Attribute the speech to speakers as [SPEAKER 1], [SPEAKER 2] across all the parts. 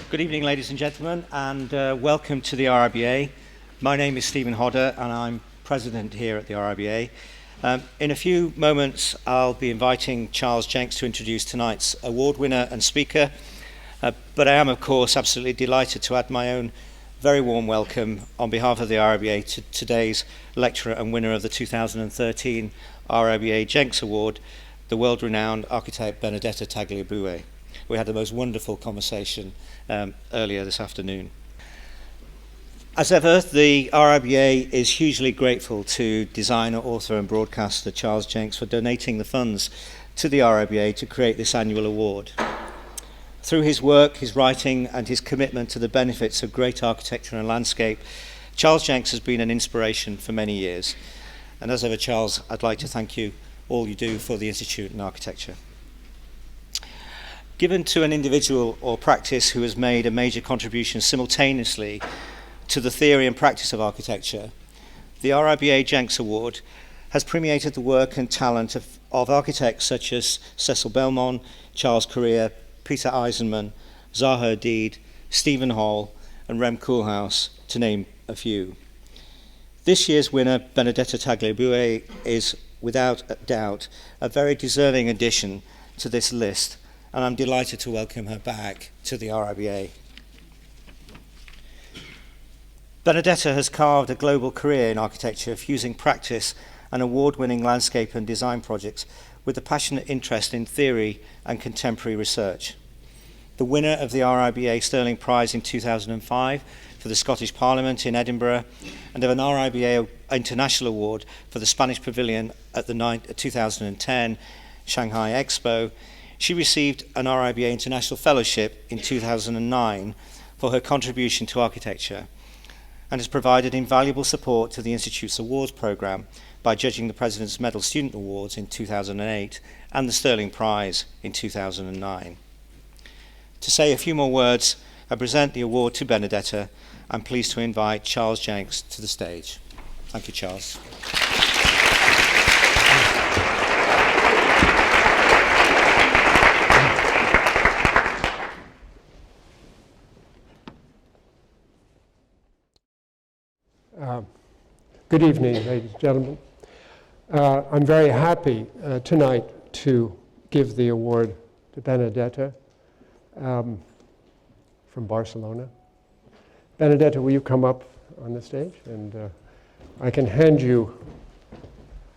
[SPEAKER 1] Good evening, ladies and gentlemen, and welcome to the RIBA. My name is Stephen Hodder, and I'm president here at the RIBA. In a few moments, I'll be inviting Charles Jencks to introduce tonight's award winner and speaker, but I am, of course, absolutely delighted to add my own very warm welcome on behalf of the RIBA to today's lecturer and winner of the 2013 RIBA Jencks Award, the world-renowned architect Benedetta Tagliabue. We had the most wonderful conversation earlier this afternoon. As ever, the RIBA is hugely grateful to designer, author and broadcaster Charles Jencks for donating the funds to the RIBA to create this annual award. Through his work, his writing and his commitment to the benefits of great architecture and landscape, Charles Jencks has been an inspiration for many years. And as ever, Charles, I'd like to thank you all you do for the Institute in Architecture. Given to an individual or practice who has made a major contribution simultaneously to the theory and practice of architecture, the RIBA Jencks Award has premiated the work and talent of architects such as Cecil Belmont, Charles Correa, Peter Eisenman, Zaha Hadid, Stephen Hall, and Rem Koolhaas, to name a few. This year's winner, Benedetta Tagliabue, is without a doubt a very deserving addition to this list, and I'm delighted to welcome her back to the RIBA. Benedetta has carved a global career in architecture, fusing practice and award-winning landscape and design projects with a passionate interest in theory and contemporary research. The winner of the RIBA Sterling Prize in 2005 for the Scottish Parliament in Edinburgh, and of an RIBA International Award for the Spanish Pavilion at the 2010 Shanghai Expo, she received an RIBA International Fellowship in 2009 for her contribution to architecture, and has provided invaluable support to the Institute's awards programme by judging the President's Medal Student Awards in 2008 and the Sterling Prize in 2009. To say a few more words, I present the award to Benedetta. I'm pleased to invite Charles Jencks to the stage. Thank you, Charles.
[SPEAKER 2] Good evening, ladies and gentlemen. I'm very happy tonight to give the award to Benedetta from Barcelona. Benedetta, will you come up on the stage? And I can hand you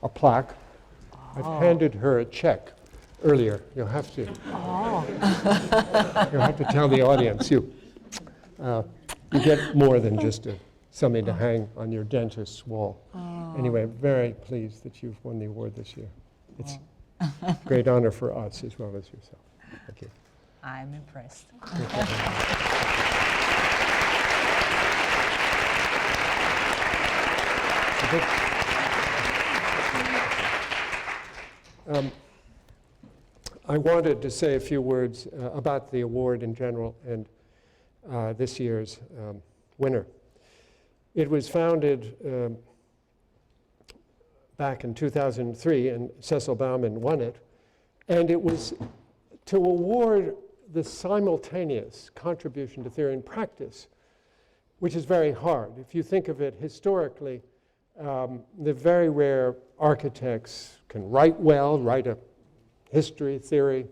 [SPEAKER 2] a plaque. I've handed her a check earlier. You'll have to. You'll have to tell the audience. You get more than just something to hang on your dentist's wall. Anyway, I'm very pleased that you've won the award this year. It's a great honor for us as well as yourself. Thank you.
[SPEAKER 3] I'm impressed.
[SPEAKER 2] I wanted to say a few words about the award in general and this year's winner. It was founded back in 2003, and Cecil Bauman won it, and it was to award the simultaneous contribution to theory and practice, which is very hard. If you think of it historically, the very rare architects can write well, write a history, theory,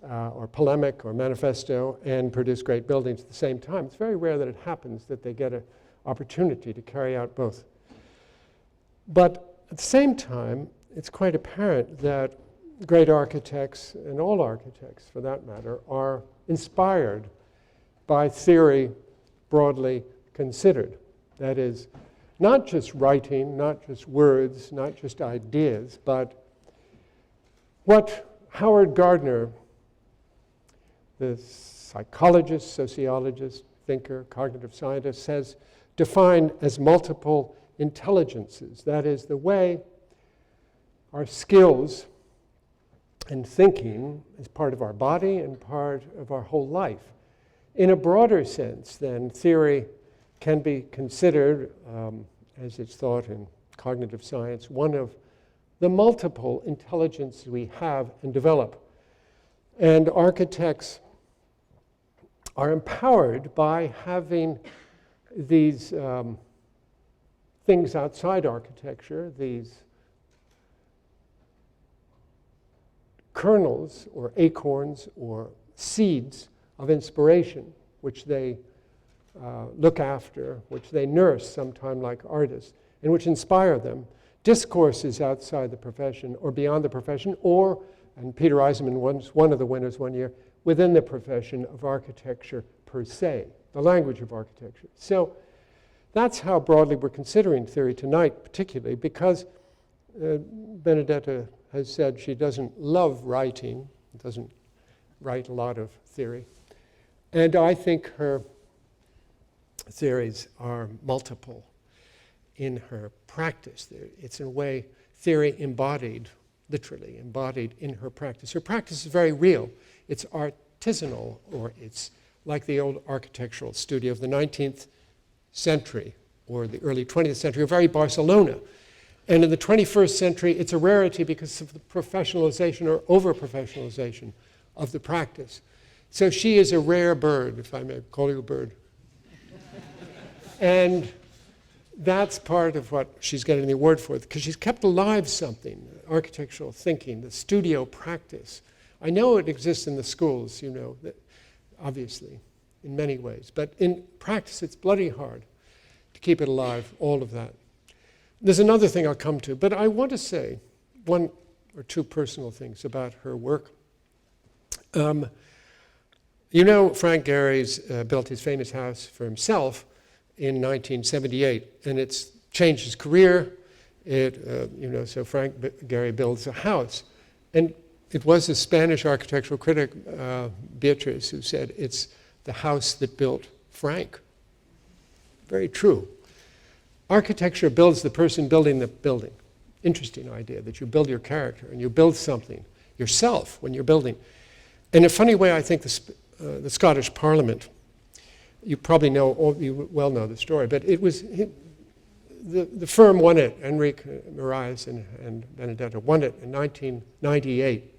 [SPEAKER 2] or polemic or manifesto, and produce great buildings at the same time. It's very rare that it happens that they get an opportunity to carry out both. But at the same time, it's quite apparent that great architects, and all architects for that matter, are inspired by theory broadly considered. That is, not just writing, not just words, not just ideas, but what Howard Gardner, the psychologist, sociologist, thinker, cognitive scientist, says defined as multiple intelligences. That is, the way our skills and thinking is part of our body and part of our whole life. In a broader sense, then, theory can be considered, as it's thought in cognitive science, one of the multiple intelligences we have and develop. And architects are empowered by having these things outside architecture, these kernels or acorns or seeds of inspiration, which they look after, which they nurse sometime like artists, and which inspire them. Discourses outside the profession or beyond the profession, or, and Peter Eisenman was one of the winners one year, within the profession of architecture per se, the language of architecture. So that's how broadly we're considering theory tonight, particularly because Benedetta has said she doesn't love writing, doesn't write a lot of theory. And I think her theories are multiple in her practice. It's in a way theory embodied, literally embodied in her practice. Her practice is very real. It's artisanal, or it's like the old architectural studio of the 19th century or the early 20th century, or very Barcelona. And in the 21st century, it's a rarity because of the professionalization or over-professionalization of the practice. So she is a rare bird, if I may call you a bird. And that's part of what she's getting the award for, because she's kept alive something, architectural thinking, the studio practice. I know it exists in the schools, you know, obviously, in many ways. But in practice, it's bloody hard to keep it alive, all of that. There's another thing I'll come to, but I want to say one or two personal things about her work. You know, Frank Gehry's built his famous house for himself in 1978, and it's changed his career. So Frank Gehry builds a house. And it was a Spanish architectural critic, Beatrice, who said, it's the house that built Frank. Very true. Architecture builds the person building the building. Interesting idea, that you build your character and you build something yourself when you're building. In a funny way, I think the Scottish Parliament, you probably know, you well know the story, but it was, the firm won it, Enrique Moraes and Benedetta won it in 1998,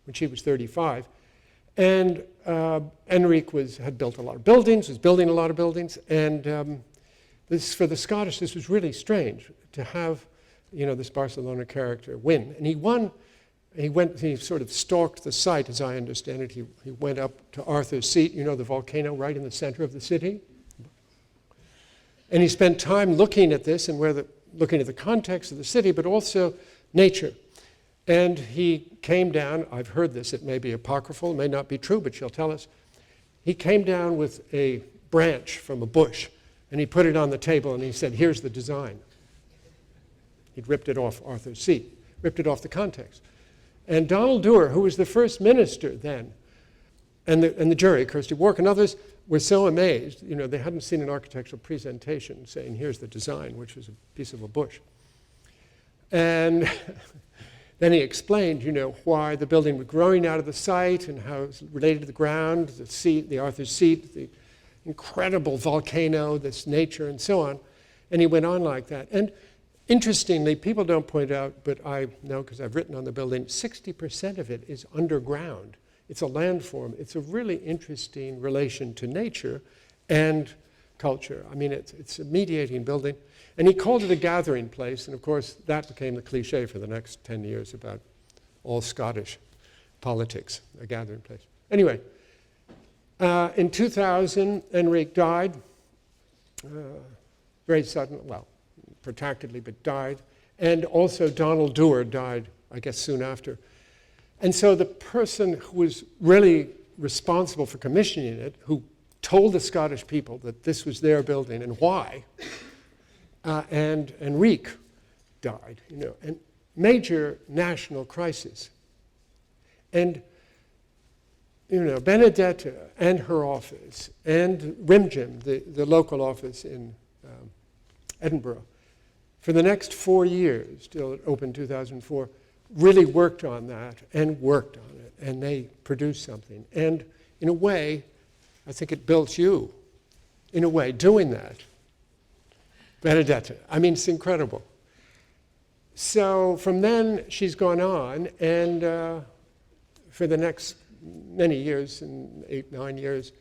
[SPEAKER 2] when she was 35. And Enrique had built a lot of buildings, was building a lot of buildings, and for the Scottish, this was really strange to have, this Barcelona character win. And he won. He sort of stalked the site, as I understand it. He went up to Arthur's Seat, the volcano right in the center of the city. And he spent time looking at this and looking at the context of the city, but also nature. And he came down, I've heard this, it may be apocryphal, it may not be true, but she'll tell us. He came down with a branch from a bush, and he put it on the table, and he said, here's the design. He'd ripped it off Arthur's Seat, ripped it off the context. And Donald Dewar, who was the first minister then, and the jury, Kirsty Wark and others, were so amazed. They hadn't seen an architectural presentation saying, here's the design, which was a piece of a bush. And then he explained, why the building was growing out of the site and how it was related to the ground, the seat, the Arthur's Seat, the incredible volcano, this nature, and so on. And he went on like that. And interestingly, people don't point out, but I know because I've written on the building, 60% of it is underground. It's a landform. It's a really interesting relation to nature and culture. I mean, it's a mediating building. And he called it a gathering place, and of course, that became the cliche for the next 10 years about all Scottish politics, a gathering place. Anyway, in 2000, Enrique died, very sudden, well, protractedly, but died. And also Donald Dewar died, I guess, soon after. And so the person who was really responsible for commissioning it, who told the Scottish people that this was their building and why, and Enrique died, and major national crisis. And, Benedetta and her office, and Rimjim, the local office in Edinburgh, for the next 4 years, till it opened 2004, really worked on that and worked on it, and they produced something. And in a way, I think it built you, in a way, doing that. Benedetta. I mean, it's incredible. So from then, she's gone on, and for the next many years, 8, 9 years,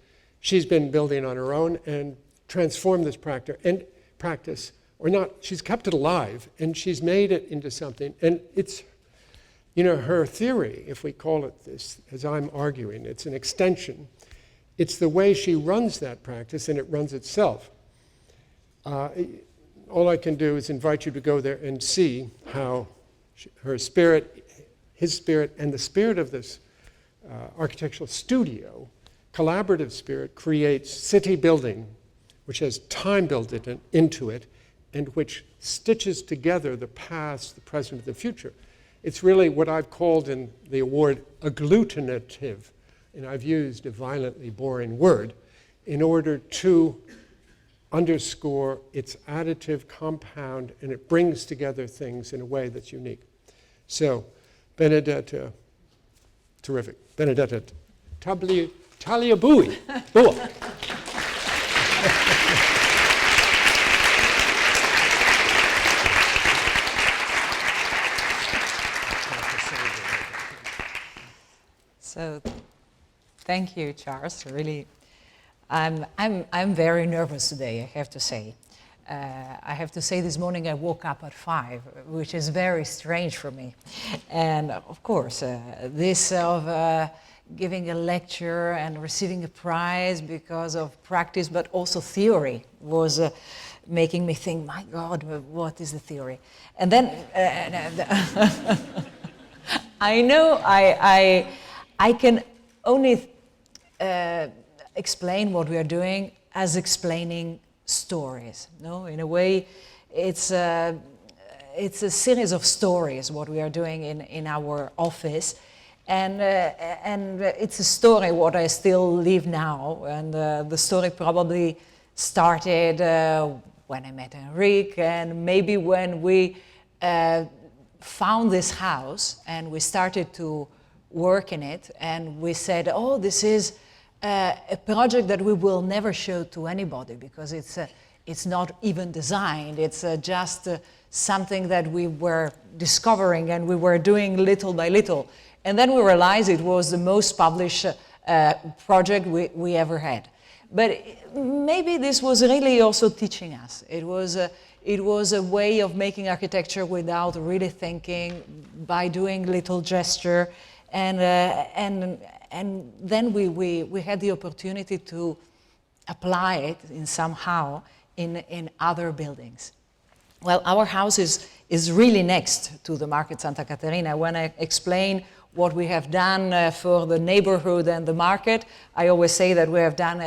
[SPEAKER 2] she's been building on her own and transformed this practice, or not, she's kept it alive, and she's made it into something. And it's, her theory, if we call it this, as I'm arguing, it's an extension. It's the way she runs that practice, and it runs itself. All I can do is invite you to go there and see how her spirit, his spirit, and the spirit of this architectural studio, collaborative spirit, creates city building, which has time built into it, and which stitches together the past, the present, and the future. It's really what I've called in the award agglutinative, and I've used a violently boring word in order to underscore its additive compound, and it brings together things in a way that's unique. So, Benedetta, terrific. Benedetta Tagliabue.
[SPEAKER 3] So, thank you, Charles. Really, I'm very nervous today, I have to say. I have to say this morning I woke up at 5, which is very strange for me. And of course, this of giving a lecture and receiving a prize because of practice, but also theory, was making me think, my God, what is the theory? And then I know I can only explain what we are doing as explaining stories. No, in a way, it's a series of stories. What we are doing in our office, and it's a story what I still live now. And the story probably started when I met Enrique, and maybe when we found this house and we started to work in it, and we said, oh, this is a project that we will never show to anybody because it's not even designed. It's just something that we were discovering and we were doing little by little. And then we realized it was the most published project we ever had. But maybe this was really also teaching us. It was a way of making architecture without really thinking, by doing little gesture. And then we had the opportunity to apply it somehow in other buildings. Well, our house is really next to the Market Santa Caterina. When I explain what we have done for the neighborhood and the market, I always say that we have done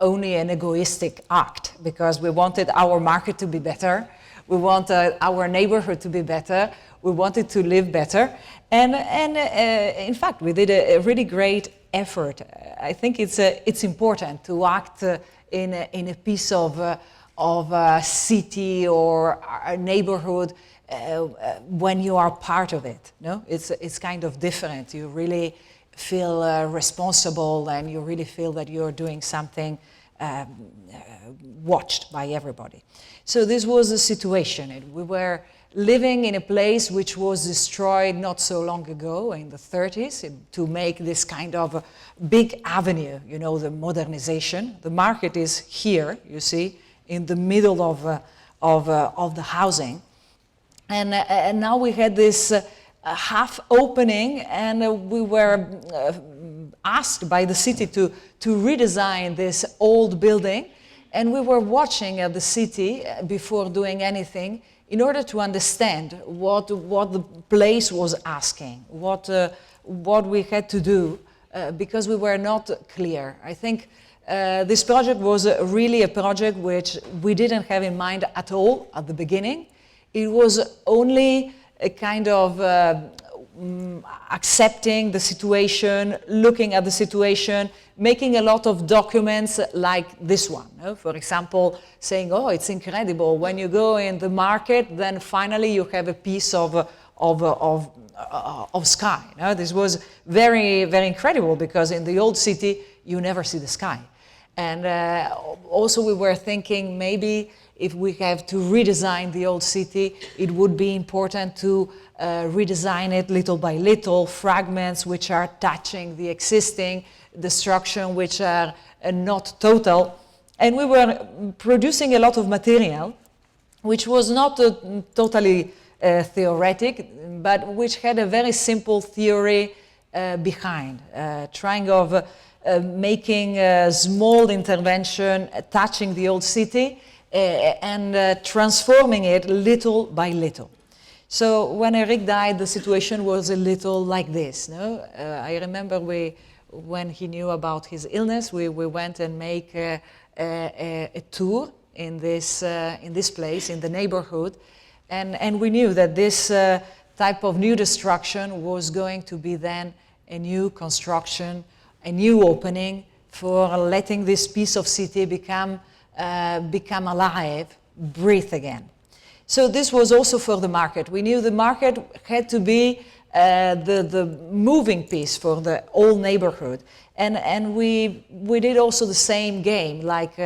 [SPEAKER 3] only an egoistic act, because we wanted our market to be better, we wanted our neighborhood to be better, we wanted to live better. And in fact, we did a really great effort. I think it's important to act in a piece of a city or a neighborhood when you are part of it. No, it's kind of different. You really feel responsible, and you really feel that you're doing something watched by everybody. So this was the situation. We were living in a place which was destroyed not so long ago, in the 30s, to make this kind of big avenue, the modernization. The market is here, you see, in the middle of the housing. And now we had this half opening, and we were asked by the city to redesign this old building. And we were watching at the city before doing anything, in order to understand what the place was asking, what we had to do, because we were not clear. I think this project was really a project which we didn't have in mind at all at the beginning. It was only a kind of accepting the situation, looking at the situation, making a lot of documents like this one. For example, saying, oh, it's incredible. When you go in the market, then finally you have a piece of sky. This was very, very incredible, because in the old city, you never see the sky. And also we were thinking maybe if we have to redesign the old city, it would be important to redesign it little by little, fragments which are touching the existing, destruction which are not total. And we were producing a lot of material, which was not totally theoretic, but which had a very simple theory behind, trying of making a small intervention, touching the old city, and transforming it little by little. So when Eric died, the situation was a little like this. No? I remember when he knew about his illness, we went and make a tour in this place, in the neighborhood, and we knew that this type of new destruction was going to be then a new construction, a new opening for letting this piece of city become alive, breathe again. So this was also for the market. We knew the market had to be the moving piece for the whole neighborhood. And we did also the same game, like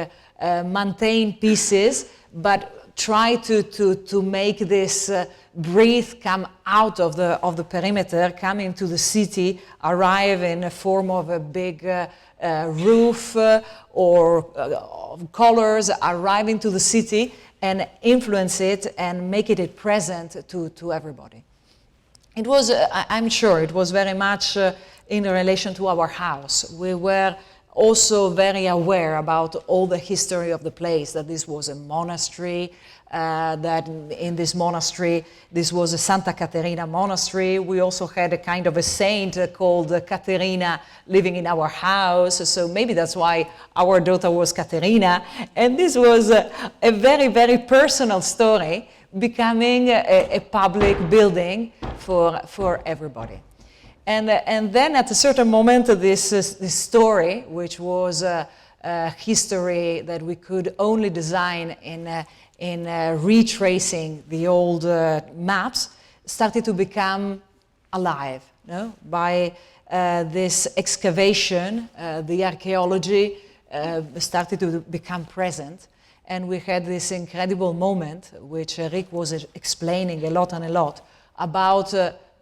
[SPEAKER 3] maintain pieces, but try to make this breathe, come out of the perimeter, come into the city, arrive in a form of a big roof or colors, arrive into the city and influence it and make it present to everybody. It was, I'm sure, it was very much in relation to our house. We were also very aware about all the history of the place, that this was a monastery, that in this monastery, this was a Santa Caterina monastery. We also had a kind of a saint called Caterina living in our house, so maybe that's why our daughter was Caterina. And this was a very, very personal story, becoming a public building for everybody. And then at a certain moment, this story, which was a history that we could only design in retracing the old maps, started to become alive. No? By this excavation, the archaeology started to become present. And we had this incredible moment, which Rick was explaining a lot about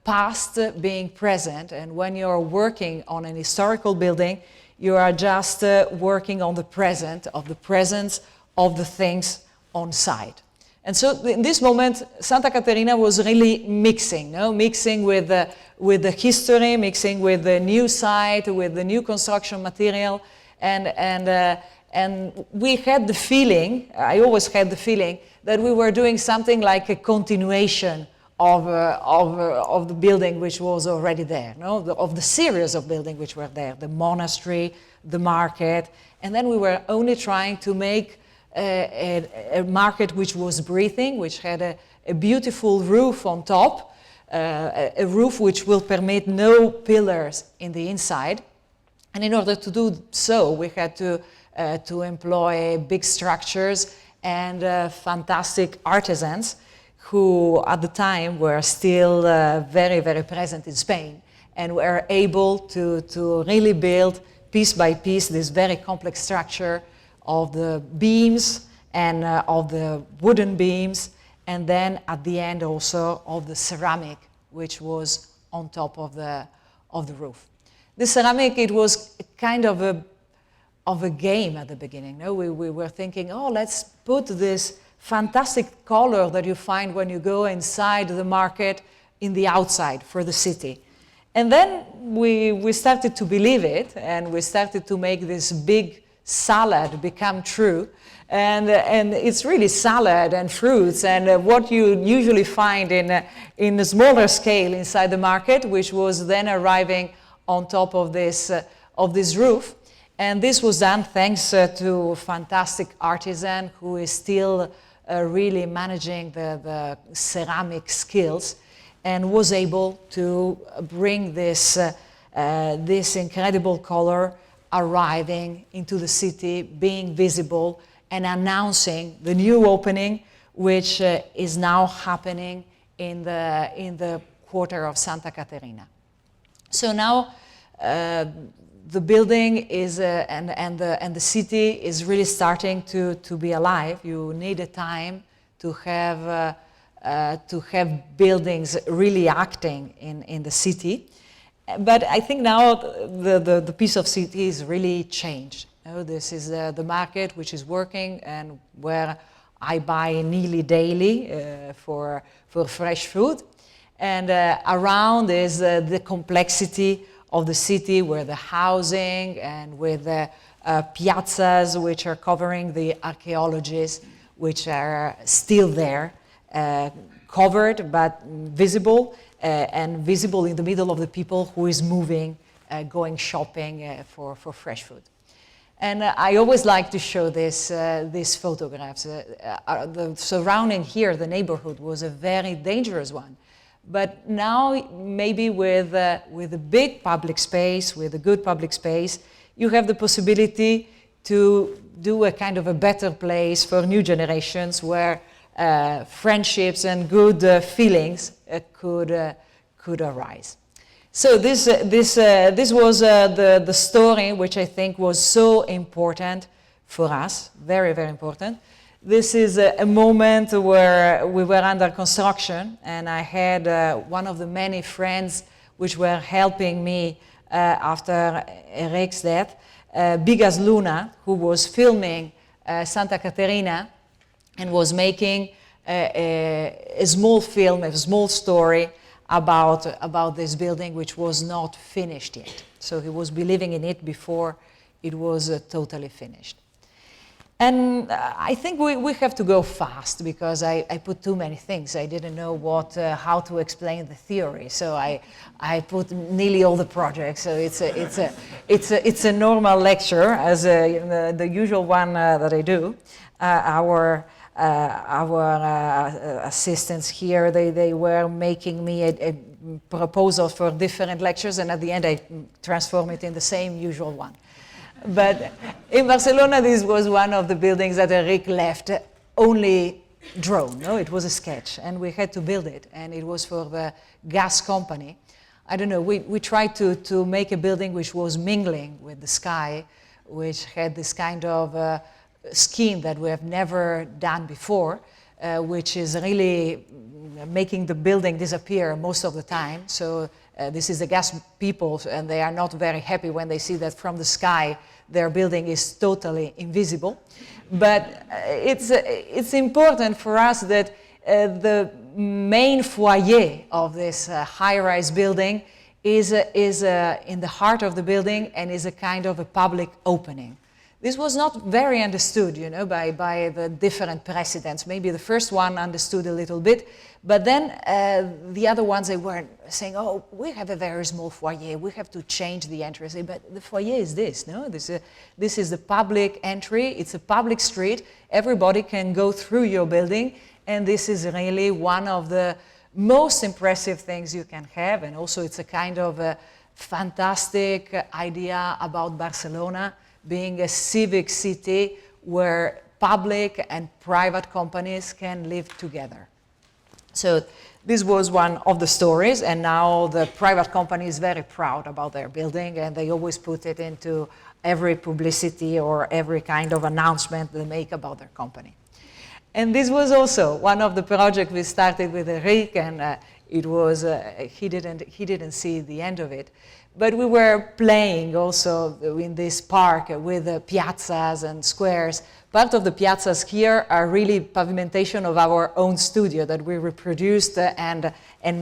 [SPEAKER 3] past being present. And when you're working on an historical building, you are just working on the present, of the presence of the things on site. And so in this moment, Santa Caterina was really mixing, no? Mixing with the history, mixing with the new site, with the new construction material, and we had the feeling, I always had the feeling, that we were doing something like a continuation of the building which was already there, no? Of the series of buildings which were there, the monastery, the market, and then we were only trying to make a market which was breathing, which had a beautiful roof on top, a roof which will permit no pillars in the inside. And in order to do so, we had to employ big structures and fantastic artisans who at the time were still very, very present in Spain and were able to really build piece by piece this very complex structure of the beams and of the wooden beams, and then at the end also of the ceramic which was on top of the roof. The ceramic, it was kind of a game at the beginning. No? We were thinking, oh, let's put this fantastic color that you find when you go inside the market in the outside for the city. And then we started to believe it, and we started to make this big salad become true. And it's really salad and fruits and what you usually find in a smaller scale inside the market, which was then arriving on top of this roof. And this was done thanks to a fantastic artisan who is still really managing the ceramic skills and was able to bring this incredible color arriving into the city, being visible and announcing the new opening, which is now happening in the quarter of Santa Caterina. So now the building is and the city is really starting to be alive. You need a time to have buildings really acting in the city. But I think now the piece of city is really changed. You know, this is the market which is working and where I buy nearly daily for fresh food. And around is the complexity of the city, where the housing and with the piazzas which are covering the archaeologies, which are still there, covered but visible, and visible in the middle of the people who is moving, going shopping for fresh food. And I always like to show these photographs. The surrounding here, the neighborhood, was a very dangerous one. But now, maybe with a big public space, with a good public space, you have the possibility to do a kind of a better place for new generations, where friendships and good feelings could arise. So this was the story which I think was so important for us, very, very important. This is a moment where we were under construction, and I had one of the many friends which were helping me after Eric's death, Bigas Luna, who was filming Santa Caterina and was making a small film, a small story about this building, which was not finished yet. So he was believing in it before it was totally finished. And I think we have to go fast, because I put too many things. I didn't know how to explain the theory, so I put nearly all the projects. So it's a normal lecture, as the usual one that I do. Our assistants here, they were making me a proposal for different lectures, and at the end I transform it in the same usual one. But in Barcelona, this was one of the buildings that Eric left only drawn. No, it was a sketch, and we had to build it, and it was for the gas company. I don't know, we tried to make a building which was mingling with the sky, which had this kind of scheme that we have never done before, which is really making the building disappear most of the time. So this is the gas people, and they are not very happy when they see that from the sky their building is totally invisible. But it's important for us that the main foyer of this high-rise building is in the heart of the building, and is a kind of a public opening. This was not very understood, you know, by the different presidents. Maybe the first one understood a little bit, but then the other ones, they were saying, oh, we have a very small foyer, we have to change the entrance. But the foyer is this, no? This is the public entry, it's a public street, everybody can go through your building, and this is really one of the most impressive things you can have, and also it's a kind of a fantastic idea about Barcelona, being a civic city where public and private companies can live together. So this was one of the stories, and now the private company is very proud about their building, and they always put it into every publicity or every kind of announcement they make about their company. And this was also one of the projects we started with Eric, and it was he didn't see the end of it. But we were playing also in this park with piazzas and squares. Part of the piazzas here are really pavimentation of our own studio that we reproduced and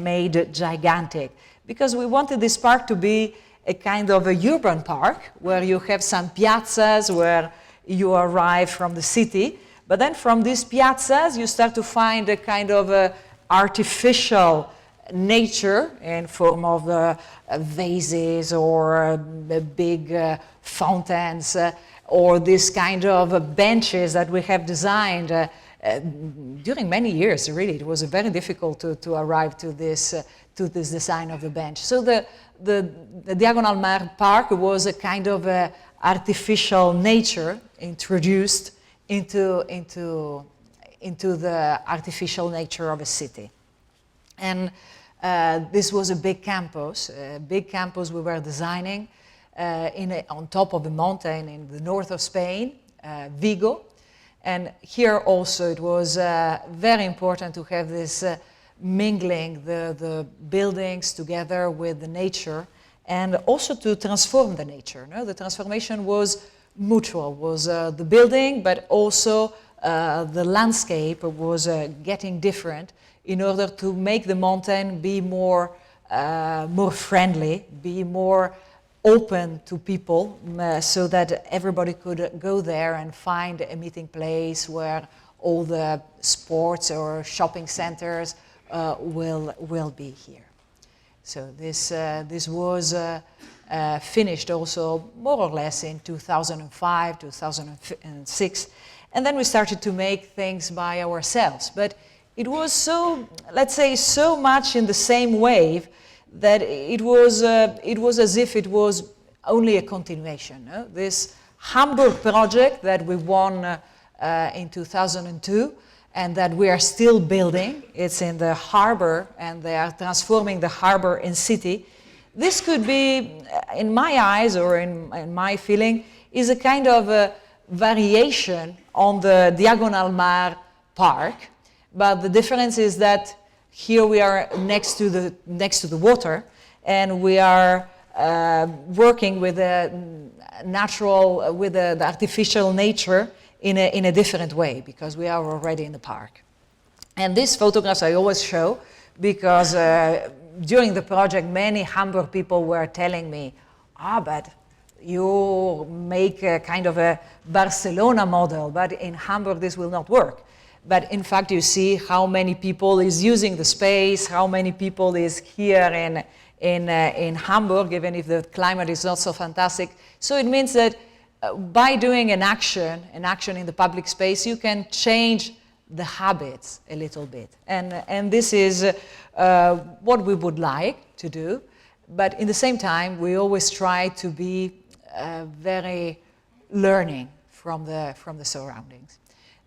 [SPEAKER 3] made gigantic. Because we wanted this park to be a kind of a urban park where you have some piazzas where you arrive from the city. But then from these piazzas you start to find a kind of artificial nature in form of vases or big fountains or this kind of benches that we have designed during many years. Really, it was very difficult to arrive to this design of the bench. So the Diagonal Mar Park was a kind of artificial nature introduced into the artificial nature of a city. And This was a big campus we were designing on top of a mountain in the north of Spain, Vigo. And here also it was very important to have this mingling the buildings together with the nature, and also to transform the nature. No? The transformation was mutual, was the building, but also the landscape was getting different in order to make the mountain be more friendly, be more open to people, so that everybody could go there and find a meeting place where all the sports or shopping centers will be here. So this was finished also more or less in 2005, 2006, and then we started to make things by ourselves. But it was so, let's say, so much in the same wave that it was as if it was only a continuation. No? This Hamburg project that we won in 2002 and that we are still building, it's in the harbor and they are transforming the harbor in city. This could be, in my eyes or in my feeling, is a kind of a variation on the Diagonal Mar Park, but the difference is that here we are next to the water, and we are working with the natural, with the artificial nature in a different way, because we are already in the park. And these photographs I always show because during the project many Hamburg people were telling me, but you make a kind of a Barcelona model, but in Hamburg this will not work. But in fact, you see how many people is using the space, how many people is here in Hamburg, even if the climate is not so fantastic. So it means that by doing an action in the public space, you can change the habits a little bit. And this is what we would like to do. But in the same time, we always try to be very learning from the surroundings.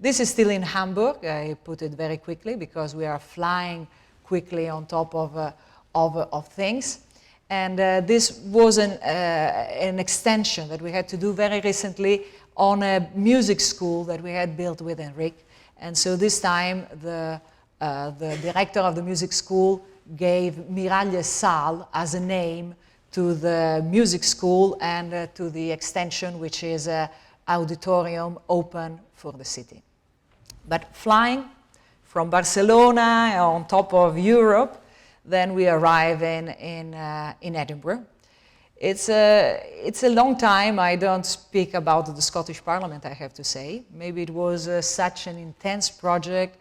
[SPEAKER 3] This is still in Hamburg. I put it very quickly because we are flying quickly on top of things. And this was an extension that we had to do very recently on a music school that we had built with Enrique. And so this time the director of the music school gave Miralles Saal as a name to the music school and to the extension, which is an auditorium open for the city. But flying from Barcelona on top of Europe, then we arrive in Edinburgh. It's a long time. I don't speak about the Scottish Parliament, I have to say. Maybe it was such an intense project,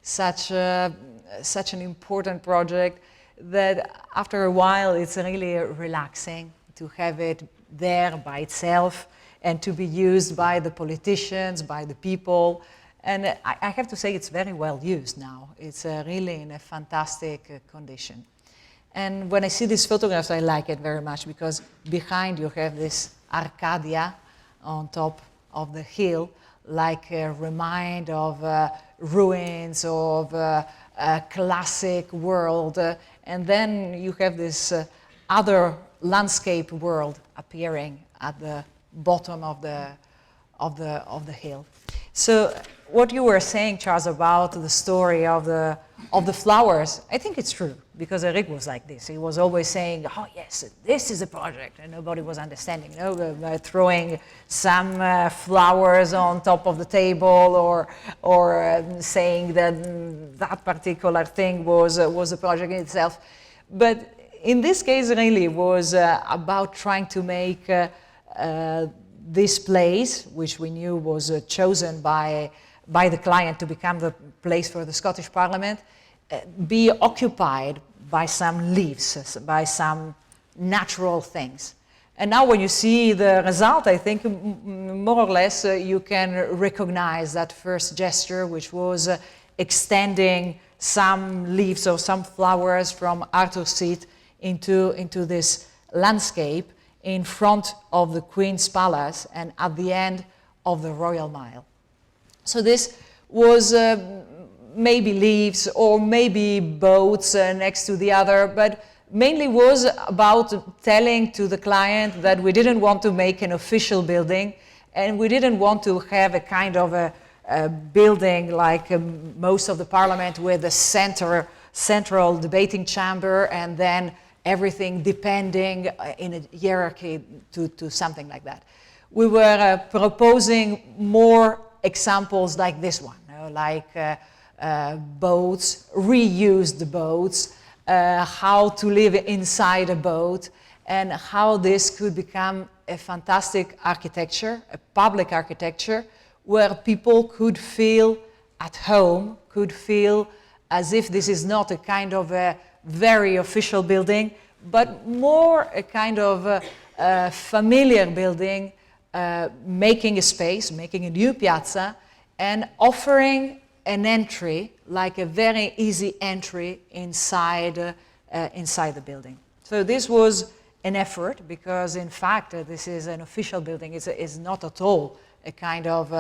[SPEAKER 3] such an important project, that after a while it's really relaxing to have it there by itself and to be used by the politicians, by the people. And I have to say it's very well used now. It's really in a fantastic condition. And when I see these photographs, I like it very much because behind you have this Arcadia on top of the hill, like a remind of ruins of a classic world. And then you have this other landscape world appearing at the bottom of the hill. So what you were saying, Charles, about the story of the flowers, I think it's true, because Eric was like this. He was always saying, oh yes, this is a project, and nobody was understanding, throwing some flowers on top of the table, or saying that that particular thing was a project in itself. But in this case, really, was about trying to make this place, which we knew was chosen by the client to become the place for the Scottish Parliament, be occupied by some leaves, by some natural things. And now when you see the result, I think more or less you can recognize that first gesture, which was extending some leaves or some flowers from Arthur's Seat into this landscape in front of the Queen's Palace and at the end of the Royal Mile. So this was maybe leaves or maybe boats next to the other, but mainly was about telling to the client that we didn't want to make an official building, and we didn't want to have a kind of a building like most of the parliament with a central debating chamber and then everything depending in a hierarchy to something like that. We were proposing more examples like this one, like boats, reused boats, how to live inside a boat, and how this could become a fantastic architecture, a public architecture, where people could feel at home, could feel as if this is not a kind of a very official building, but more a kind of familiar building, making a space, making a new piazza, and offering an entry, like a very easy entry inside the building. So this was an effort, because in fact this is an official building. It's not at all a kind of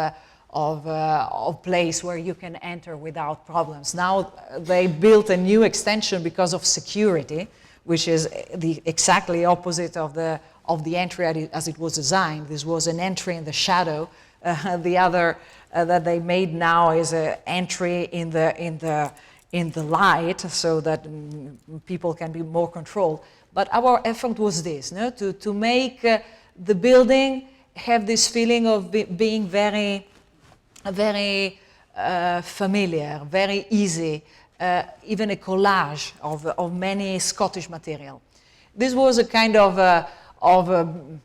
[SPEAKER 3] place where you can enter without problems. Now they built a new extension because of security, which is the exactly opposite of the entry as it was designed. This was an entry in the shadow. The other that they made now is an entry in the light, so that people can be more controlled. But our effort was this, no? to make the building have this feeling of being very, very familiar, very easy, even a collage of many Scottish material. This was a kind of a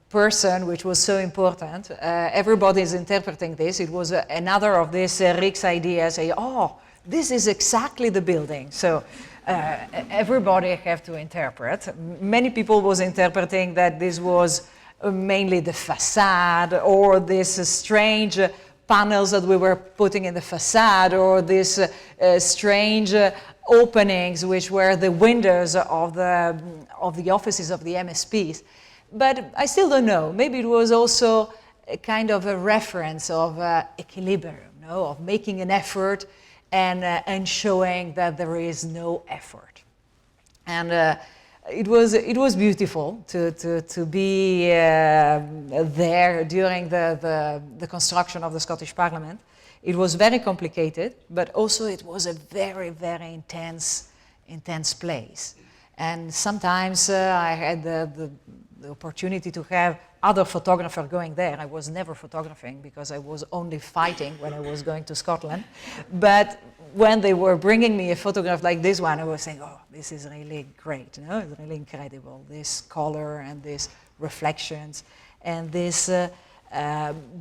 [SPEAKER 3] person which was so important. Everybody is interpreting this. It was another of these Rick's ideas, say, oh, this is exactly the building. So everybody have to interpret. Many people was interpreting that this was mainly the facade, or this strange panels that we were putting in the facade, or these strange openings which were the windows of the offices of the MSPs. But I still don't know. Maybe it was also a kind of a reference of equilibrium, no? Of making an effort and showing that there is no effort. And it was beautiful to be there during the construction of the Scottish Parliament. It was very complicated, but also it was a very, very intense place. And sometimes I had the opportunity to have other photographers going there. I was never photographing because I was only fighting when I was going to Scotland. But when they were bringing me a photograph like this one, I was saying, oh, this is really great, you know? It's really incredible, this color and these reflections and this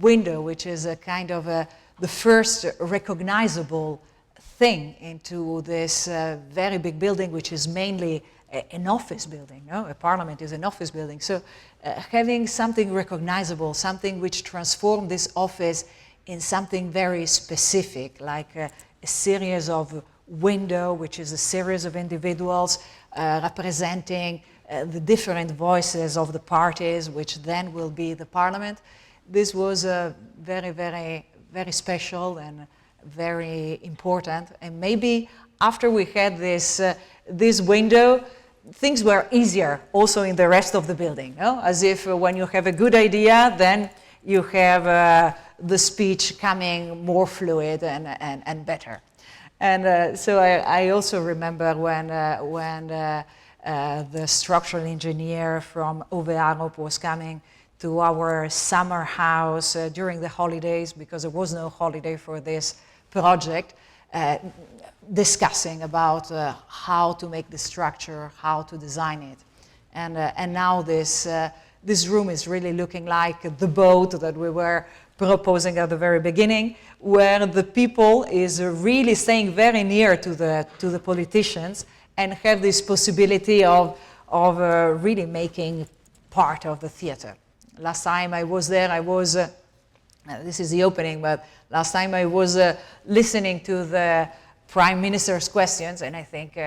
[SPEAKER 3] window, which is a kind of the first recognizable thing into this very big building, which is mainly an office building. No? A parliament is an office building. So having something recognizable, something which transformed this office in something very specific, like a series of window, which is a series of individuals representing the different voices of the parties, which then will be the parliament. This was very, very, very special and very important. And maybe after we had this window, things were easier also in the rest of the building. No? As if when you have a good idea, then you have the speech coming more fluid and better. And so I also remember when the structural engineer from OV Arup was coming to our summer house during the holidays, because there was no holiday for this project, discussing about how to make the structure, how to design it. And now this room is really looking like the boat that we were proposing at the very beginning, where the people is really staying very near to the politicians and have this possibility of really making part of the theater. Last time I was there, I was, this is the opening, but last time I was listening to the Prime Minister's questions, and I think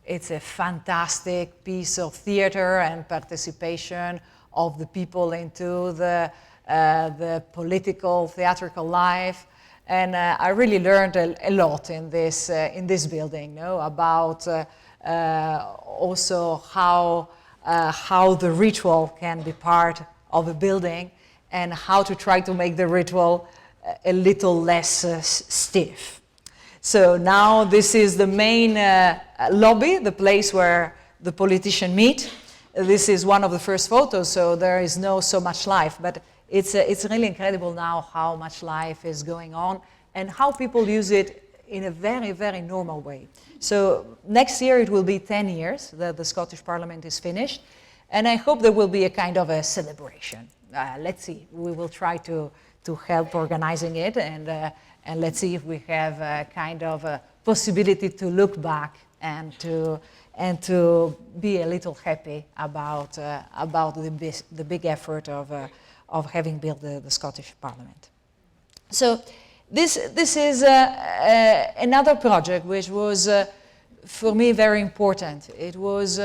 [SPEAKER 3] it's a fantastic piece of theater and participation of the people into the political, theatrical life. And I really learned a lot in this building, about also how the ritual can be part of a building, and how to try to make the ritual a little less stiff. So now this is the main lobby, the place where the politicians meet. This is one of the first photos, so there is no so much life, but it's really incredible now how much life is going on and how people use it in a very, very normal way. So next year it will be 10 years that the Scottish Parliament is finished, and I hope there will be a kind of a celebration. Let's see, we will try to help organizing it, and let's see if we have a kind of a possibility to look back and to be a little happy about the big effort of having built the Scottish Parliament. So this is another project which was for me very important. It was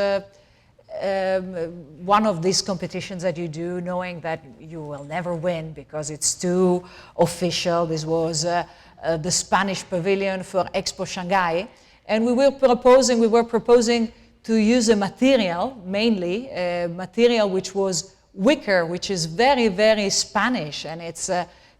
[SPEAKER 3] one of these competitions that you do knowing that you will never win because it's too official. This was the Spanish pavilion for Expo Shanghai, and we were proposing to use a material, mainly a material which was wicker, which is very, very Spanish, and it's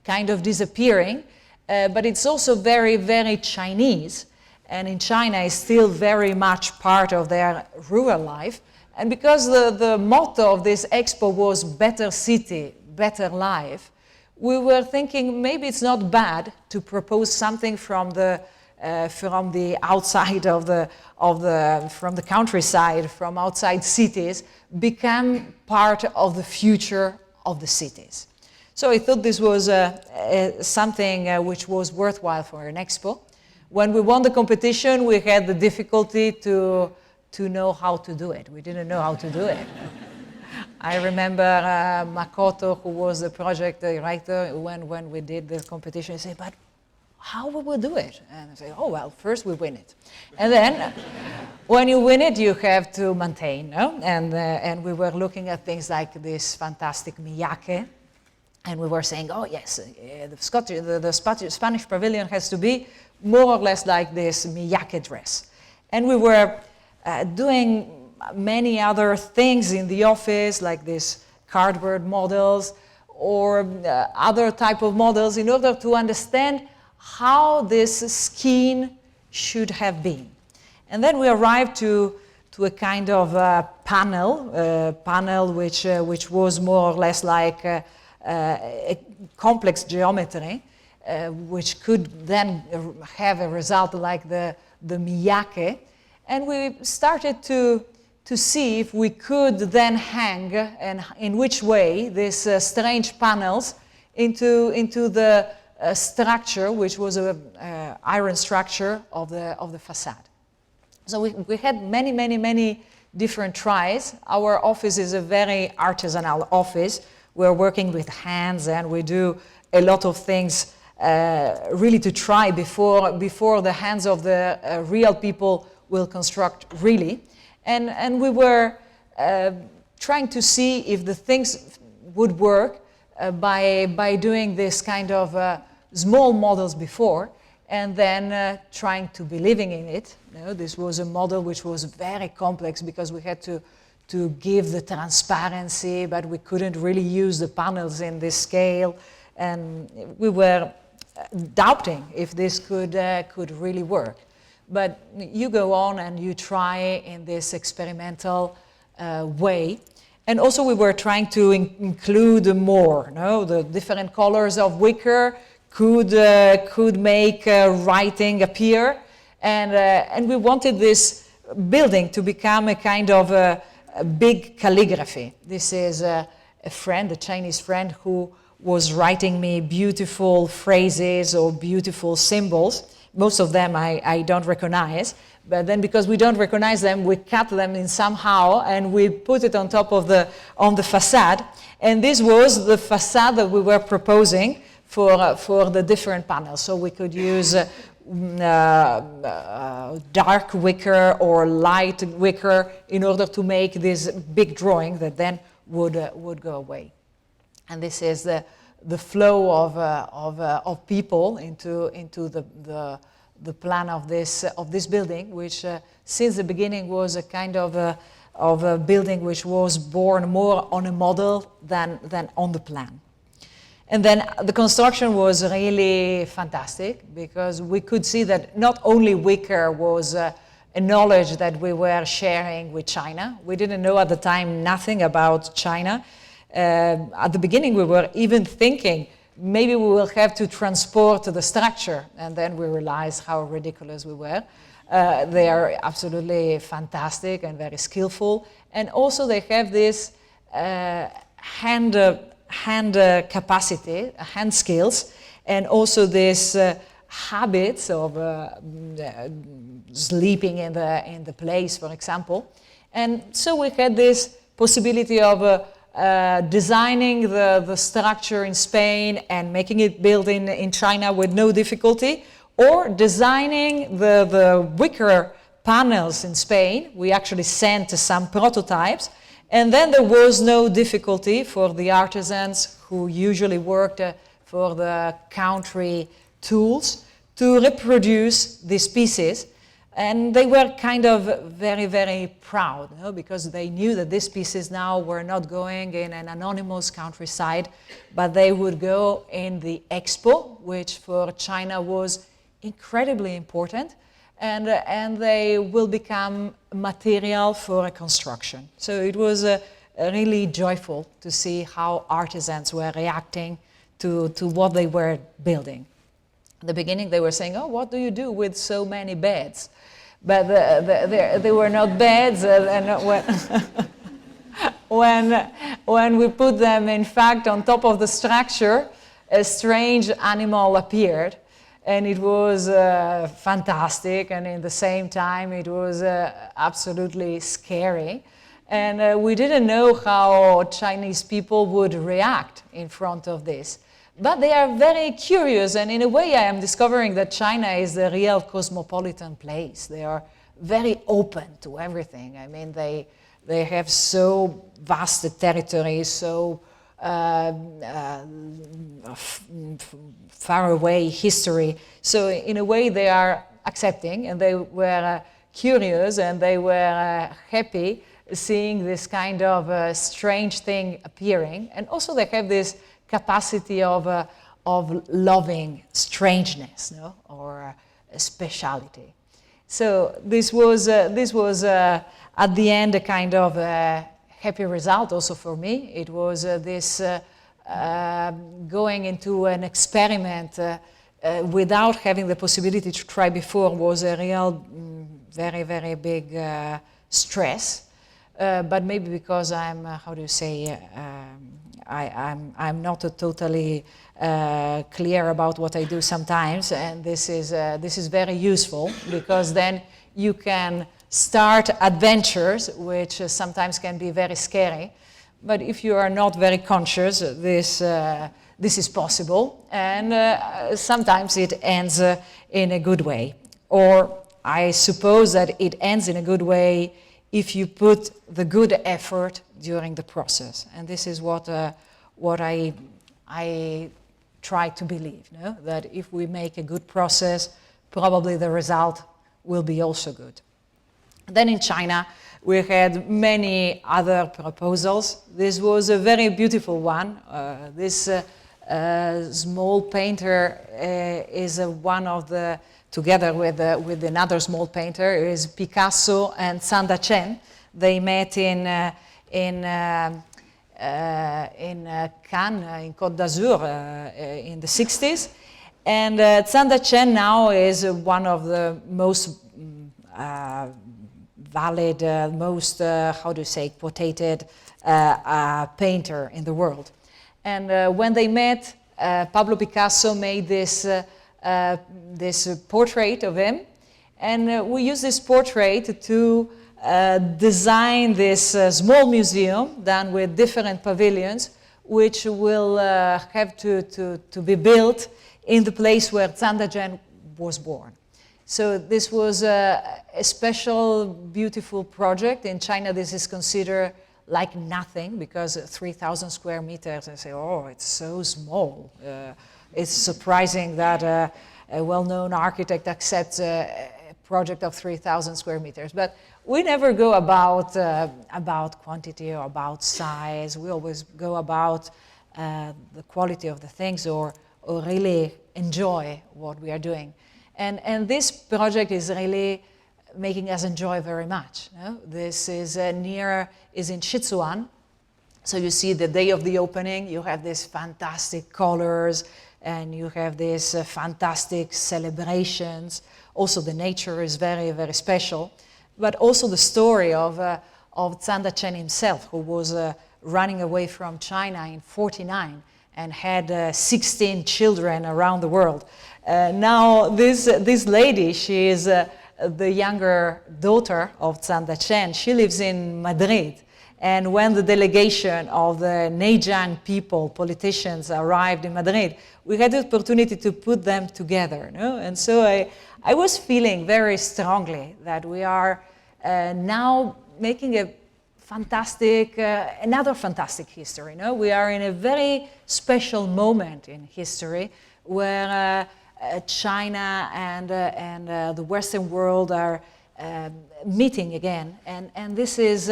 [SPEAKER 3] kind of disappearing, but it's also very, very Chinese, and in China it's still very much part of their rural life. And because the motto of this expo was better city, better life, we were thinking maybe it's not bad to propose something from the outside from the countryside, from outside cities, become part of the future of the cities. So I thought this was something which was worthwhile for an expo. When we won the competition, we had the difficulty to know how to do it. We didn't know how to do it. I remember Makoto, who was the project director, when we did the competition, he said, but how will we do it? And I say, oh, well, first we win it. And then when you win it, you have to maintain, no? And we were looking at things like this fantastic miyake, and we were saying, oh, yes, the Spanish pavilion has to be more or less like this miyake dress. And we were doing many other things in the office, like these cardboard models or other type of models, in order to understand how this skin should have been. And then we arrived to a kind of panel which was more or less like a complex geometry, which could then have a result like the miyake. And we started to see if we could then hang, and in which way, these strange panels into the structure, which was an iron structure of the facade. So we had many different tries. Our office is a very artisanal office. We're working with hands, and we do a lot of things really to try before the hands of the real people will construct really. And we were trying to see if the things would work by doing this kind of small models before, and then trying to be living in it. This was a model which was very complex because we had to give the transparency, but we couldn't really use the panels in this scale, and we were doubting if this could really work. But you go on and you try in this experimental way. And also we were trying to include more. The different colors of wicker could make writing appear. And we wanted this building to become a kind of a big calligraphy. This is a friend, a Chinese friend, who was writing me beautiful phrases or beautiful symbols. Most of them I don't recognize, but then because we don't recognize them, we cut them in somehow and we put it on top of on the facade. And this was the facade that we were proposing for the different panels. So we could use dark wicker or light wicker in order to make this big drawing that then would go away. And this is the flow of people into the plan of this building, which since the beginning was a kind of a building which was born more on a model than on the plan. And then the construction was really fantastic, because we could see that not only Wicker was a knowledge that we were sharing with China. We didn't know at the time nothing about China. At the beginning, we were even thinking maybe we will have to transport the structure, and then we realized how ridiculous we were. They are absolutely fantastic and very skillful, and also they have this hand capacity, hand skills, and also this habits of sleeping in the place, for example. And so we had this possibility of designing the structure in Spain and making it built in China with no difficulty, or designing the wicker panels in Spain. We actually sent some prototypes, and then there was no difficulty for the artisans who usually worked for the country tools to reproduce these pieces. And they were kind of very, very proud, because they knew that these pieces now were not going in an anonymous countryside, but they would go in the expo, which for China was incredibly important, and they will become material for a construction. So it was really joyful to see how artisans were reacting to what they were building. In the beginning, they were saying, "Oh, what do you do with so many beds?" But they were not beds, and when we put them, in fact, on top of the structure, a strange animal appeared, and it was fantastic, and in the same time, it was absolutely scary. And we didn't know how Chinese people would react in front of this. But they are very curious, and in a way I am discovering that China is the real cosmopolitan place. They are very open to everything. I mean, they have so vast a territory, so far away history. So in a way they are accepting, and they were curious, and they were happy seeing this kind of strange thing appearing. And also they have this capacity of loving strangeness, no? Or speciality. So this was at the end a kind of happy result also for me. It was this going into an experiment without having the possibility to try before was a real very, very big stress. But maybe because I'm, how do you say, I'm not totally clear about what I do sometimes, and this is very useful, because then you can start adventures which sometimes can be very scary. But if you are not very conscious, this is possible, and sometimes it ends in a good way. Or I suppose that it ends in a good way if you put the good effort during the process. And this is what I try to believe, no? That if we make a good process, probably the result will be also good. Then in China, we had many other proposals. This was a very beautiful one. This small painter is one of the, together with another small painter, is Picasso and Sanda Chen. They met in Cannes, in Côte d'Azur, in the 60s. And Sanda Chen now is one of the most valid, most, how do you say, quoted painter in the world. And when they met, Pablo Picasso made this portrait of him. And we used this portrait to design this small museum done with different pavilions, which will have to be built in the place where Sanda Chen was born. So this was a special, beautiful project. In China, this is considered like nothing, because 3,000 square meters, I say, oh, it's so small. It's surprising that a well-known architect accepts a project of 3,000 square meters. But we never go about quantity or about size. We always go about the quality of the things, or really enjoy what we are doing. And this project is really making us enjoy very much. No? This is in Sichuan. So you see the day of the opening, you have these fantastic colors, and you have these fantastic celebrations. Also the nature is very, very special. But also the story of Zhanda Chen himself, who was running away from China in 1949 and had 16 children around the world. Now this lady, she is the younger daughter of Zhanda Chen. She lives in Madrid. And when the delegation of the Zhejiang people, politicians, arrived in Madrid, we had the opportunity to put them together. No? And so I was feeling very strongly that we are now making a fantastic, another fantastic history. No? We are in a very special moment in history where China and the Western world are meeting again, and this is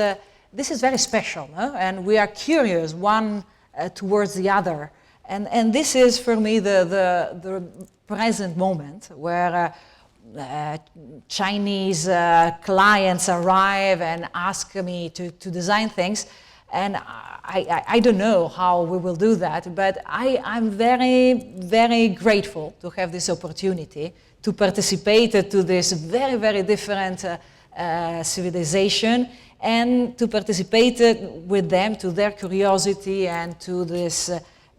[SPEAKER 3] very special, no? And we are curious one towards the other, and this is for me the present moment where Chinese clients arrive and ask me to design things. And I don't know how we will do that, but I'm very, very grateful to have this opportunity to participate to this very, very different civilization, and to participate with them, to their curiosity and to this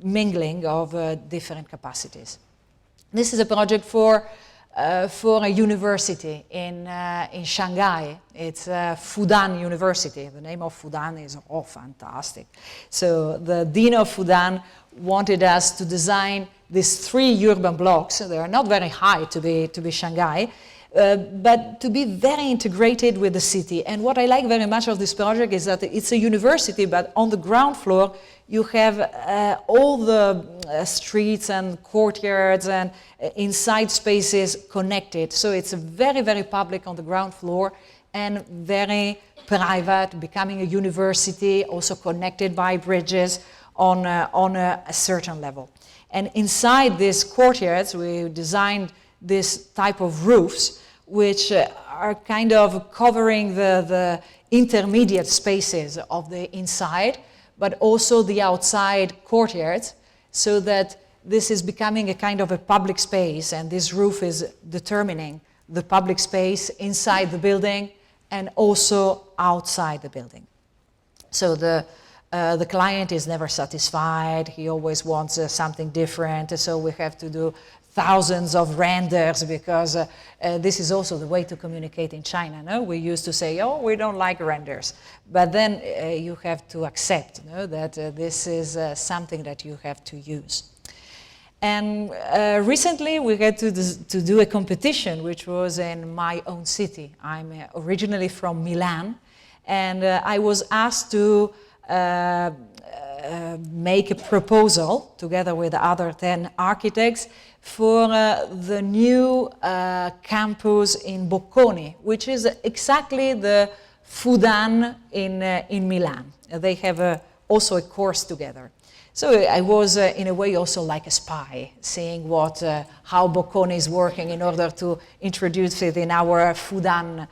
[SPEAKER 3] mingling of different capacities. This is a project for a university in Shanghai. It's Fudan University. The name of Fudan is, oh, fantastic. So the dean of Fudan wanted us to design these 3 urban blocks. They are not very high to be Shanghai, but to be very integrated with the city. And what I like very much of this project is that it's a university, but on the ground floor you have all the streets and courtyards and inside spaces connected. So it's very, very public on the ground floor and very private, becoming a university, also connected by bridges on a certain level. And inside these courtyards, we designed this type of roofs, which are kind of covering the intermediate spaces of the inside, but also the outside courtyards, so that this is becoming a kind of a public space, and this roof is determining the public space inside the building and also outside the building. So the client is never satisfied. He always wants something different, so we have to do thousands of renders, because this is also the way to communicate in China. No? We used to say, oh, we don't like renders. But then you have to accept, no, that this is something that you have to use. And recently we had to do a competition, which was in my own city. I'm originally from Milan, and I was asked to make a proposal together with other 10 architects for the new campus in Bocconi, which is exactly the Fudan in Milan. They have also a course together. So I was in a way also like a spy, seeing how Bocconi is working in order to introduce it in our Fudan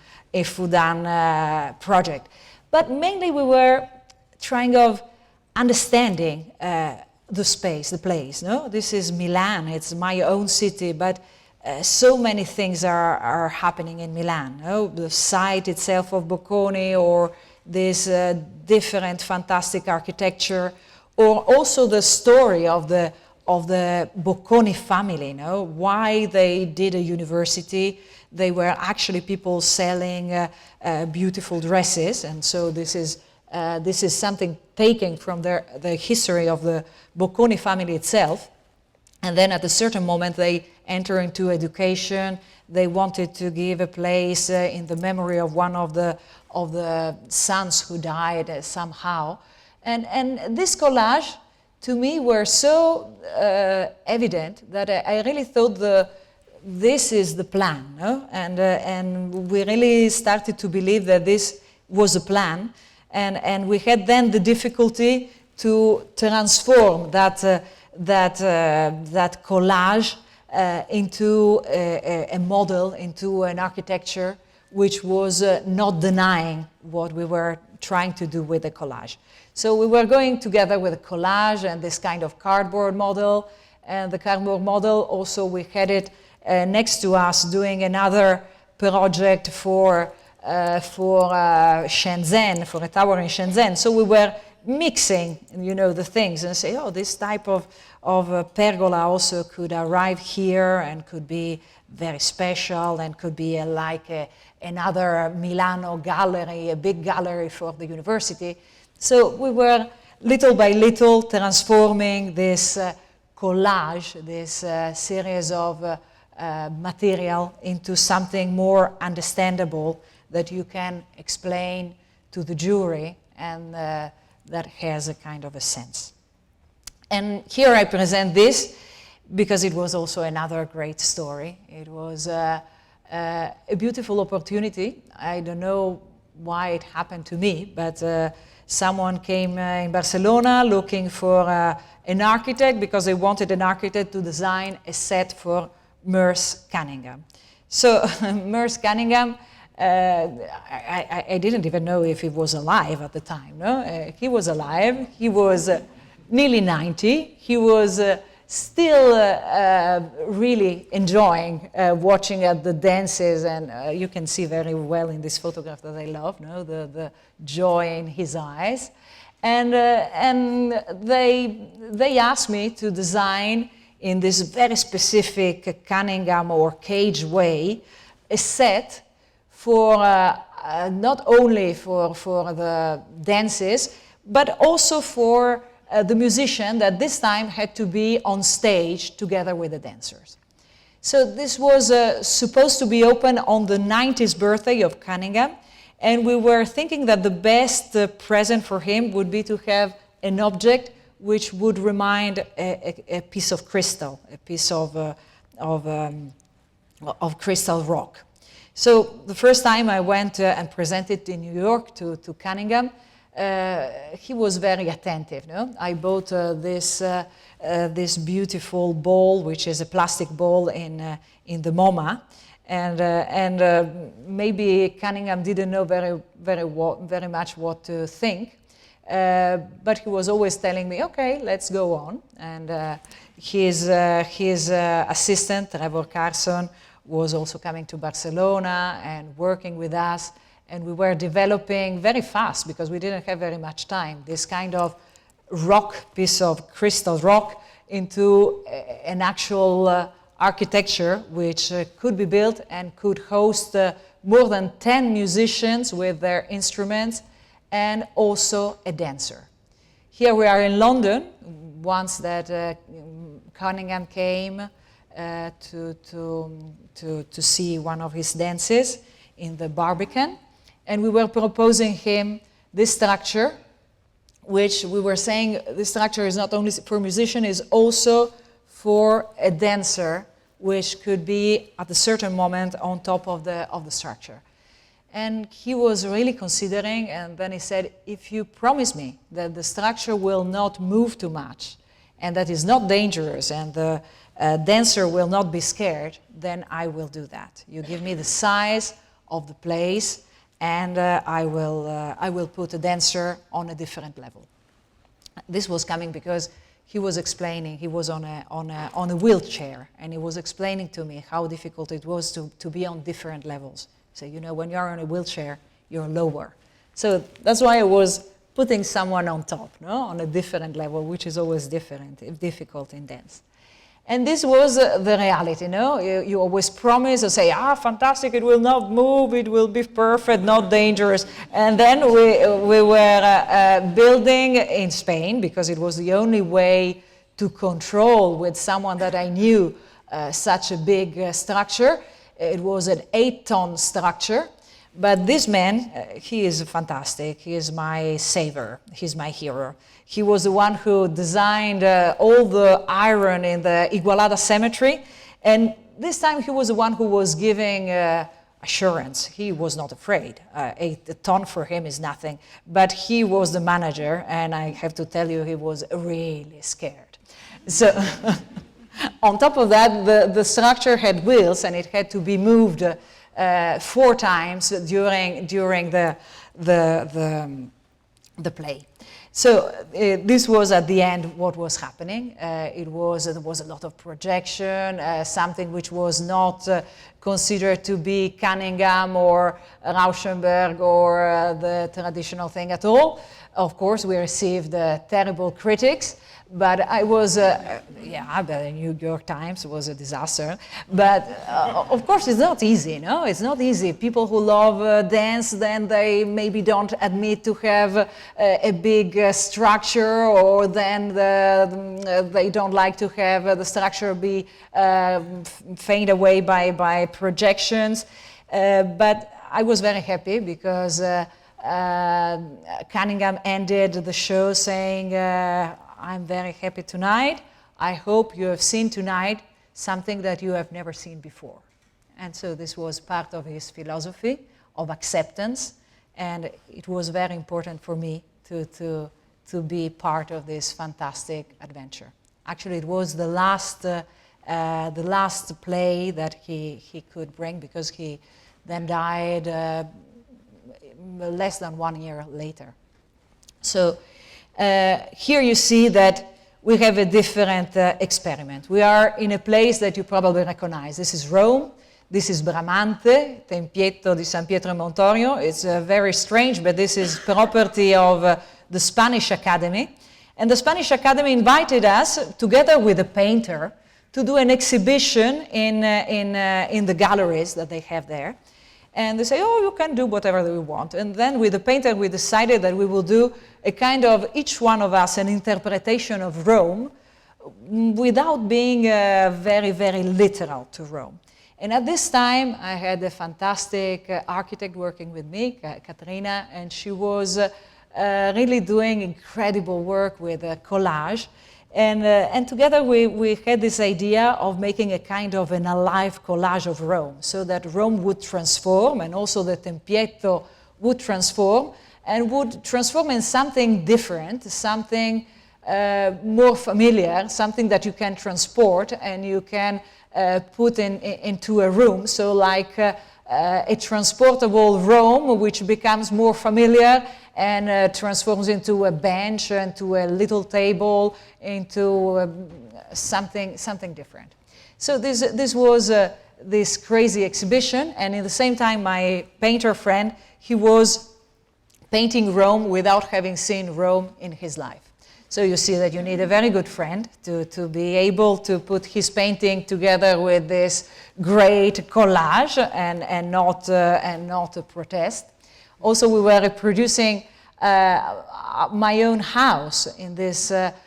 [SPEAKER 3] project. But mainly we were trying of understanding the space, the place. No, this is Milan. It's my own city, but so many things are happening in Milan. No? The site itself of Bocconi, or this different, fantastic architecture, or also the story of the Bocconi family. No, why they did a university. They were actually people selling beautiful dresses, and so this is something taken from the history of the Bocconi family itself. And then at a certain moment they enter into education. They wanted to give a place in the memory of one of the sons who died somehow. And this collage, to me, were so evident that I really thought this is the plan, no? And we really started to believe that this was a plan, and we had then the difficulty to transform that collage into a model, into an architecture which was not denying what we were trying to do with the collage. So we were going together with a collage and this kind of cardboard model, and the cardboard model also we had it next to us doing another project for Shenzhen, for a tower in Shenzhen. So we were mixing, the things and say, oh, this type of pergola also could arrive here and could be very special and could be another Milano gallery, a big gallery for the university. So we were little by little transforming this collage, this series of material into something more understandable that you can explain to the jury and that has a kind of a sense. And here I present this because it was also another great story. It was a beautiful opportunity. I don't know why it happened to me, but someone came in Barcelona looking for an architect because they wanted an architect to design a set for Merce Cunningham. So Merce Cunningham, I didn't even know if he was alive at the time. No, he was alive. He was nearly 90. He was still really enjoying watching at the dances, and you can see very well in this photograph that I love, no, the joy in his eyes. And they asked me to design in this very specific Cunningham or Cage way a set for not only for the dances, but also for the musician that this time had to be on stage together with the dancers. So this was supposed to be open on the 90th birthday of Cunningham, and we were thinking that the best present for him would be to have an object which would remind a piece of crystal, a piece of crystal rock. So the first time I went and presented in New York to Cunningham, he was very attentive. No? I bought this beautiful bowl, which is a plastic bowl in the MoMA, and maybe Cunningham didn't know very much what to think. But he was always telling me, okay, let's go on. And his assistant, Trevor Carson, was also coming to Barcelona and working with us. And we were developing very fast, because we didn't have very much time, this kind of rock, piece of crystal rock, into an actual architecture which could be built and could host more than 10 musicians with their instruments, and also a dancer. Here we are in London, once that Cunningham came to see one of his dances in the Barbican, and we were proposing him this structure, which we were saying this structure is not only for musician, is also for a dancer, which could be at a certain moment on top of the structure. And he was really considering, and then he said, if you promise me that the structure will not move too much, and that is not dangerous, and the dancer will not be scared, then I will do that. You give me the size of the place, and I will put a dancer on a different level. This was coming because he was explaining, he was on a wheelchair, and he was explaining to me how difficult it was to be on different levels. So, when you're on a wheelchair, you're lower. So that's why I was putting someone on top, no? On a different level, which is always difficult in dance. And this was the reality, no? You always promise or say, fantastic, it will not move, it will be perfect, not dangerous. And then we were building in Spain, because it was the only way to control with someone that I knew such a big structure. It was an 8-ton structure. But this man, he is fantastic. He is my savior. He's my hero. He was the one who designed all the iron in the Igualada cemetery. And this time he was the one who was giving assurance. He was not afraid. A ton for him is nothing. But he was the manager, and I have to tell you, he was really scared. So on top of that, the structure had wheels, and it had to be moved 4 times during the play. So this was at the end what was happening. There was a lot of projection, something which was not considered to be Cunningham or Rauschenberg or the traditional thing at all. Of course, we received terrible critics. But I was, the New York Times was a disaster. But of course, it's not easy, no? It's not easy. People who love dance, then they maybe don't admit to have a big structure, or then they don't like to have the structure be faded away by projections. But I was very happy because Cunningham ended the show saying, I'm very happy tonight. I hope you have seen tonight something that you have never seen before. And so this was part of his philosophy of acceptance, and it was very important for me to be part of this fantastic adventure. Actually, it was the last play that he could bring, because he then died less than 1 year later. So here you see that we have a different experiment. We are in a place that you probably recognize. This is Rome. This is Bramante, Tempietto di San Pietro e Montorio. It's very strange, but this is property of the Spanish Academy. And the Spanish Academy invited us, together with a painter, to do an exhibition in the galleries that they have there. And they say, oh, you can do whatever we want. And then with the painter, we decided that we will do a kind of, each one of us, an interpretation of Rome without being very, very literal to Rome. And at this time, I had a fantastic architect working with me, Katerina, and she was really doing incredible work with collage. And together we had this idea of making a kind of an alive collage of Rome, so that Rome would transform, and also the Tempietto would transform, and would transform in something different, something more familiar, something that you can transport and you can put into a room. So like a transportable Rome, which becomes more familiar and transforms into a bench, into a little table, into something different. So this was this crazy exhibition, and at the same time, my painter friend, he was painting Rome without having seen Rome in his life. So you see that you need a very good friend to be able to put his painting together with this great collage and not a protest. Also, we were reproducing my own house in this live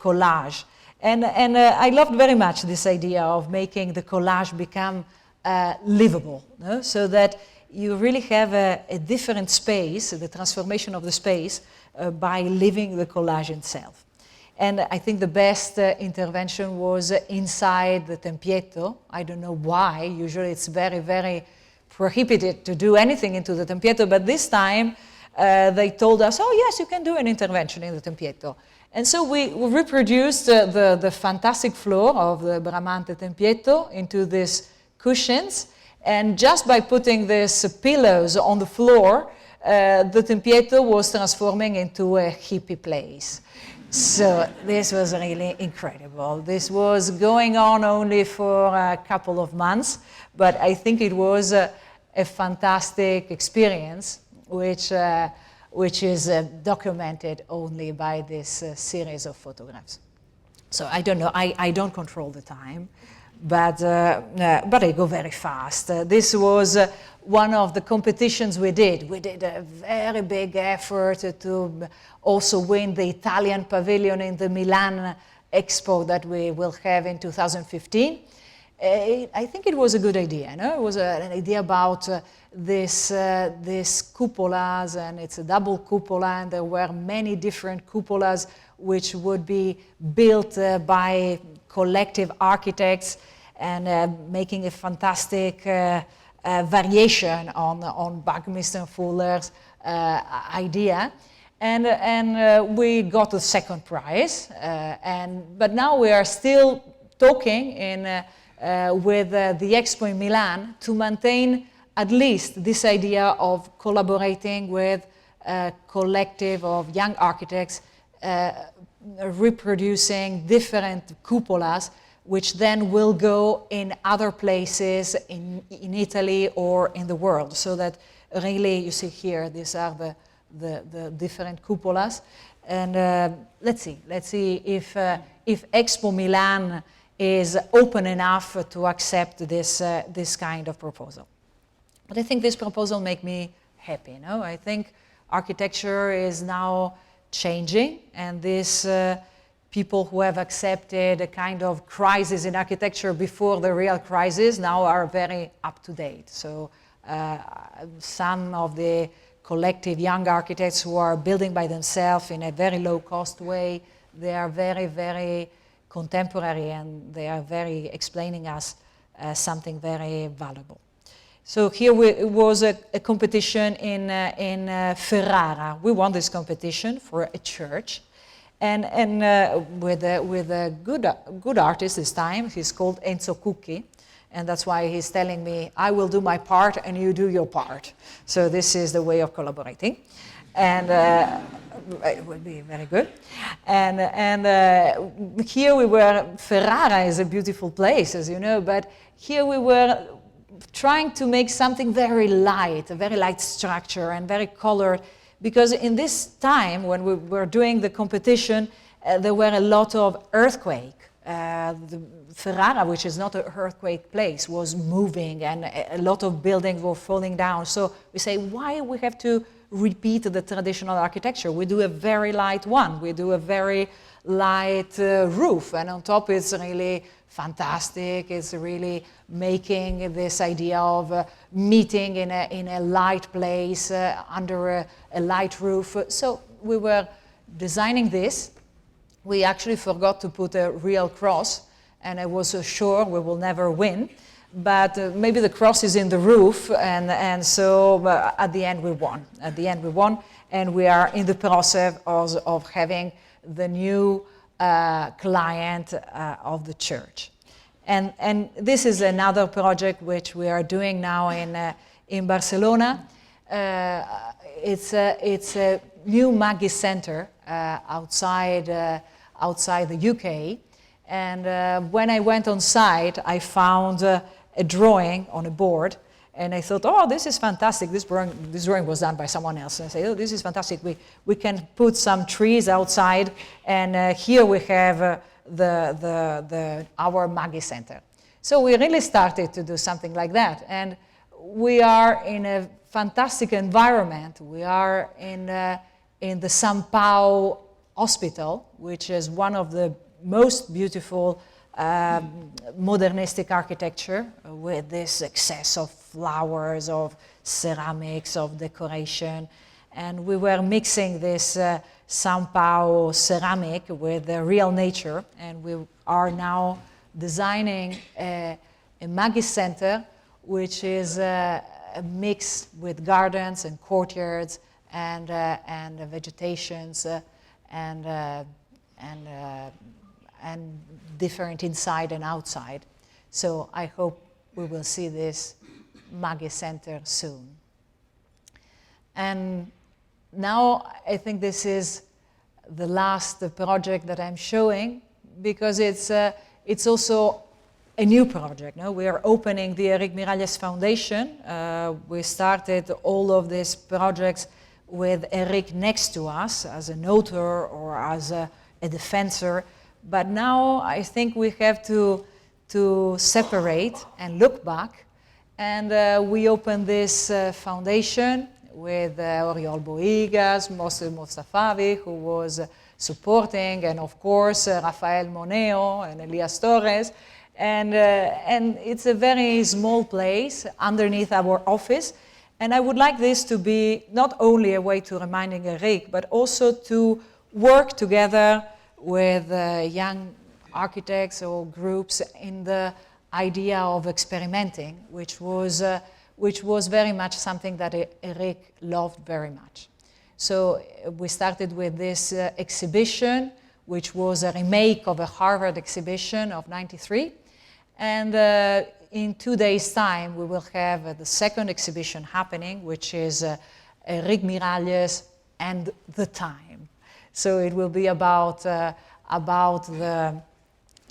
[SPEAKER 3] collage. And I loved very much this idea of making the collage become livable, no? So that you really have a different space, the transformation of the space, by living the collage itself. And I think the best intervention was inside the Tempietto. I don't know why. Usually it's very, very prohibited to do anything into the Tempietto, but this time they told us, oh yes, you can do an intervention in the Tempietto. And so we reproduced the fantastic floor of the Bramante Tempietto into these cushions, and just by putting these pillows on the floor, the Tempietto was transforming into a hippie place. So this was really incredible. This was going on only for a couple of months, but I think it was a fantastic experience, which is documented only by this series of photographs. So I don't know, I don't control the time, but I go very fast. This was one of the competitions we did. We did a very big effort to also win the Italian pavilion in the Milan Expo that we will have in 2015. I think it was a good idea. No? It was an idea about this cupolas, and it's a double cupola, and there were many different cupolas which would be built by collective architects, and making a fantastic variation on Buckminster Fuller's idea. And we got the second prize, but now we are still talking with the Expo in Milan to maintain at least this idea of collaborating with a collective of young architects, reproducing different cupolas, which then will go in other places in Italy or in the world. So that really, you see here, these are the different cupolas. And let's see if Expo Milan is open enough to accept this kind of proposal. But I think this proposal makes me happy. No? I think architecture is now changing, and these people who have accepted a kind of crisis in architecture before the real crisis now are very up to date. So some of the collective young architects who are building by themselves in a very low cost way, they are very, very contemporary, and they are very explaining us something very valuable. So here it was a competition in Ferrara. We won this competition for a church, and with a good artist this time. He's called Enzo Cucchi, and that's why he's telling me, I will do my part and you do your part. So this is the way of collaborating, and it will be very good. And here we were. Ferrara is a beautiful place, as you know, but here we were trying to make something very light, a very light structure and very colored, because in this time when we were doing the competition, there were a lot of earthquake. The Ferrara, which is not an earthquake place, was moving, and a lot of buildings were falling down. So we say, why we have to repeat the traditional architecture? We do a very light one. We do a very light roof, and on top it's really fantastic. It's really making this idea of meeting in a light place under a light roof. So we were designing this. We actually forgot to put a real cross, and I was sure we will never win. But maybe the cross is in the roof, and so at the end we won. At the end we won, and we are in the process of having the new client of the church. And this is another project which we are doing now in Barcelona. It's a new Maggie Center outside the UK. And when I went on site, I found a drawing on a board, and I thought, oh, this is fantastic. This drawing was done by someone else. And I said, oh, this is fantastic. We can put some trees outside, and here we have our Maggie Center. So we really started to do something like that, and we are in a fantastic environment. We are in the São Paulo Hospital, which is one of the most beautiful modernistic architecture, with this excess of flowers, of ceramics, of decoration. And we were mixing this São Paulo ceramic with the real nature, and we are now designing a Maggie Center, which is a mix with gardens and courtyards and vegetations and different inside and outside. So I hope we will see this Maggie Center soon. And now I think this is the last project that I'm showing, because it's also a new project. No? We are opening the Eric Miralles Foundation. We started all of these projects with Eric next to us as an author or as a defensor, But now I think we have to separate and look back. And we opened this foundation with Oriol Boigas, Moshe Mostafavi, who was supporting, and of course Rafael Moneo and Elias Torres. And it's a very small place underneath our office. And I would like this to be not only a way to reminding Eric, but also to work together with young architects or groups in the idea of experimenting, which was very much something that Eric loved very much. So we started with this exhibition, which was a remake of a Harvard exhibition of '93. And in 2 days' time, we will have the second exhibition happening, which is Eric Miralles and the Time. So it will be about the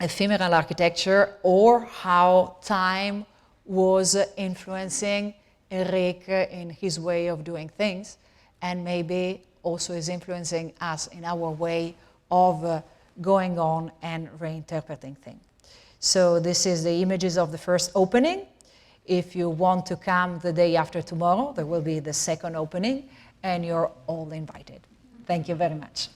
[SPEAKER 3] ephemeral architecture, or how time was influencing Eric in his way of doing things, and maybe also is influencing us in our way of going on and reinterpreting things. So this is the images of the first opening. If you want to come the day after tomorrow, there will be the second opening, and you're all invited. Thank you very much.